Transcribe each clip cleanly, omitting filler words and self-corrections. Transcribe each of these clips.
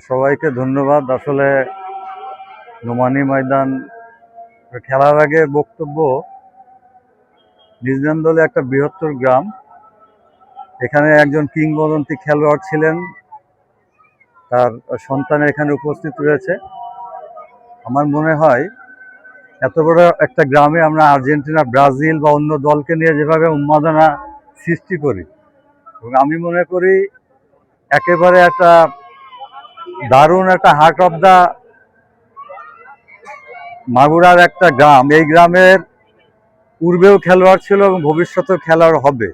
সবাইকে ধন্যবাদ। আসলে নোমানী ময়দান খেলার আগে বক্তব্য, নিজনান্দলে একটা বৃহত্তর গ্রাম, এখানে একজন কিংবদন্তি খেলোয়াড় ছিলেন, তার সন্তান এখানে উপস্থিত রয়েছে। আমার মনে হয় এত বড় একটা গ্রামে আমরা আর্জেন্টিনা, ব্রাজিল বা অন্য দলকে নিয়ে যেভাবে উন্মাদনা সৃষ্টি করি, এবং আমি মনে করি একেবারে একটা দারুণ একটা হার্ট অফ দ্য মাগুরার একটা গ্রাম। এই গ্রামের পূর্বেও খেলোয়াড় ছিল এবং ভবিষ্যতেও খেলোয়াড় হবে।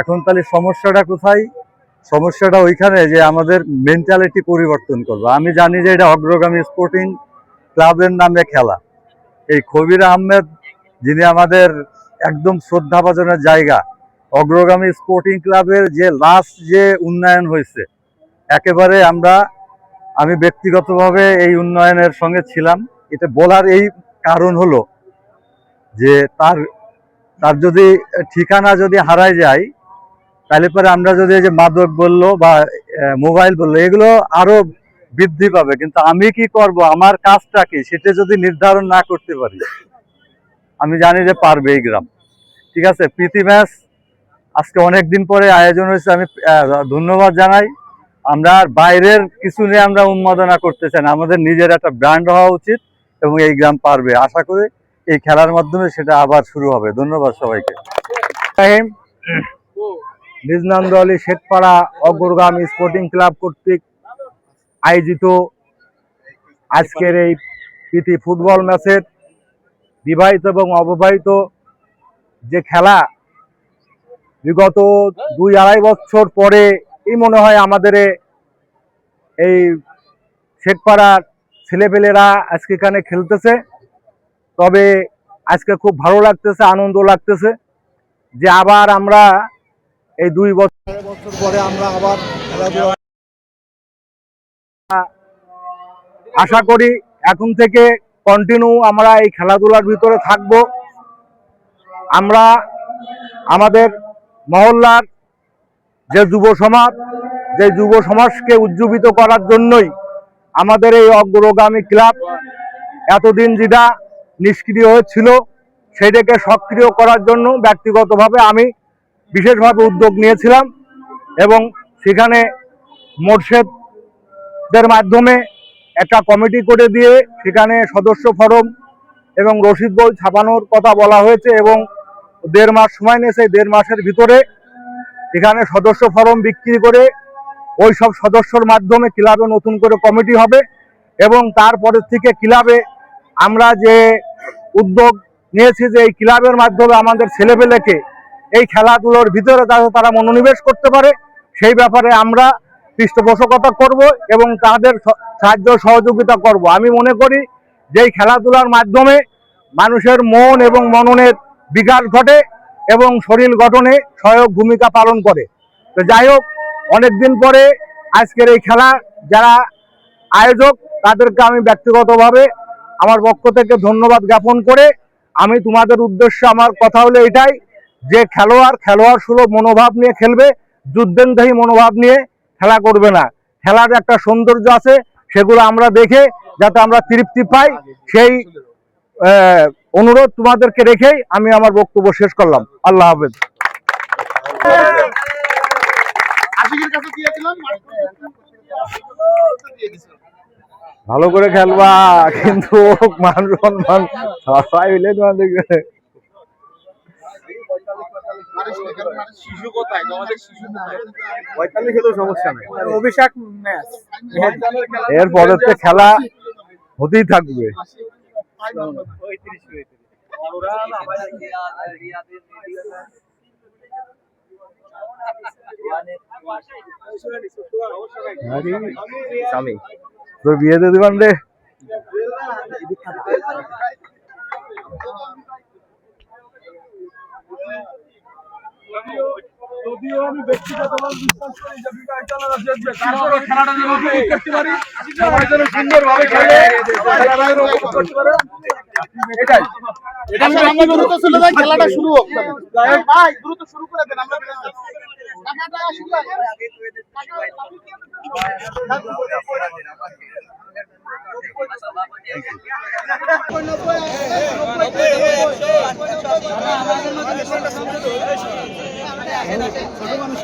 এখন তাহলে সমস্যাটা কোথায়? সমস্যাটা ওইখানে যে আমাদের মেন্টালিটি পরিবর্তন করবো। আমি জানি যে এটা অগ্রগামী স্পোর্টিং ক্লাবের নামে খেলা। এই খবির আহমেদ, যিনি আমাদের একদম শ্রদ্ধাভাজনের জায়গা, অগ্রগামী স্পোর্টিং ক্লাবের যে লাস্ট যে উন্নয়ন হয়েছে, একেবারে আমি ব্যক্তিগতভাবে এই উন্নয়নের সঙ্গে ছিলাম। এটা বলার এই কারণ হলো যে তার যদি ঠিকানা যদি হারায় যায়, তাহলে পরে আমরা যদি এই যে মাদক বললো বা মোবাইল বললো, এগুলো আরো বৃদ্ধি পাবে। কিন্তু আমি কি করব, আমার কাজটা কি, সেটা যদি নির্ধারণ না করতে পারি, আমি জানি যে পারবে এই গ্রাম। ঠিক আছে, প্রীতি ম্যাচ আজকে অনেকদিন পরে আয়োজন হয়েছে, আমি ধন্যবাদ জানাই। আমরা বাইরের কিছু নিয়ে আমরা উন্মাদনা করতে চাই না, আমাদের নিজের একটা ব্র্যান্ড হওয়া উচিত এবং এই গ্রাম পারবে। আশা করি এই খেলার মাধ্যমে সেটা আবার শুরু হবে। ধন্যবাদ সবাইকে। নিজনান্দলী শেখপাড়া অগ্রগামী স্পোর্টিং ক্লাব কর্তৃক আয়োজিত আজকের এই প্রীতি ফুটবল ম্যাচের বিবাহিত এবং অবিবাহিত যে খেলা, বিগত 2-2.5 বছর পরে এই মনে হয় আমাদের এই শেখপাড়ার ছেলেপেলেরা আজকে এখানে খেলতেছে। তবে আজকে খুব ভালো লাগতেছে, আনন্দ লাগতেছে যে আবার আমরা এই 2 বছর পরে আমরা আবার খেলাধুলা। আশা করি এখন থেকে কন্টিনিউ আমরা এই খেলাধুলার ভিতরে থাকব। আমরা আমাদের মহল্লার যে যুব সমাজকে উজ্জীবিত করার জন্যই আমাদের এই অগ্রগামী ক্লাব এতদিন যেটা নিষ্ক্রিয় হয়েছিল সেটাকে সক্রিয় করার জন্য ব্যক্তিগতভাবে আমি বিশেষভাবে উদ্যোগ নিয়েছিলাম এবং সেখানে মোর্শেদদের মাধ্যমে একটা কমিটি করে দিয়ে সেখানে সদস্য ফরম এবং রসিদ বই ছাপানোর কথা বলা হয়েছে এবং 1.5 মাস সময় নিয়েছে। 1.5 মাসের ভিতরে এখানে সদস্য ফরম বিক্রি করে ওই সব সদস্যর মাধ্যমে ক্লাবে নতুন করে কমিটি হবে এবং তারপরের থেকে ক্লাবে আমরা যে উদ্যোগ নিয়েছি যে এই ক্লাবের মাধ্যমে আমাদের ছেলেপেলেকে এই খেলাধুলোর ভিতরে তারা মনোনিবেশ করতে পারে, সেই ব্যাপারে আমরা পৃষ্ঠপোষকতা করব এবং তাদের সাহায্য সহযোগিতা করব। আমি মনে করি যে এই খেলাধুলার মাধ্যমে মানুষের মন এবং মননের বিকাশ ঘটে এবং শরীর গঠনে সহায়ক ভূমিকা পালন করে। তো যাই হোক, অনেকদিন পরে আজকের এই খেলা যারা আয়োজক তাদেরকে আমি ব্যক্তিগতভাবে আমার পক্ষ থেকে ধন্যবাদ জ্ঞাপন করে, আমি তোমাদের উদ্দেশ্যে আমার কথা হলো এটাই যে খেলোয়াড় সুলভ মনোভাব নিয়ে খেলবে, যুদ্ধেন্দাহী মনোভাব নিয়ে খেলা করবে না। খেলার একটা সৌন্দর্য আছে, সেগুলো আমরা দেখে যাতে আমরা তৃপ্তি পাই, সেই অনুরোধ তোমাদেরকে রেখেই আমি আমার বক্তব্য শেষ করলাম। আল্লাহ হাফেজ। ভালো করে খেলবা, কিন্তু মান সম্মান সবাই মিলে তোমাদের এরপরের খেলা হতেই থাকবে। তোর বিয়ে দিয়ে দিবান রে। যদিও আমি ব্যক্তিগতভাবে বিশ্বাস করি যে বিবাহিতরা জিতবে, তারপরও খেলাটা যেন উপভোগ করতে পারি, সবাই যেন সুন্দরভাবে খেলে খেলাটা উপভোগ করতে পারে, এটাই। আমরা দ্রুত চলে যাই, খেলাটা শুরু হোক ভাই, দ্রুত শুরু করে দেন। আমরা ছোট মানুষ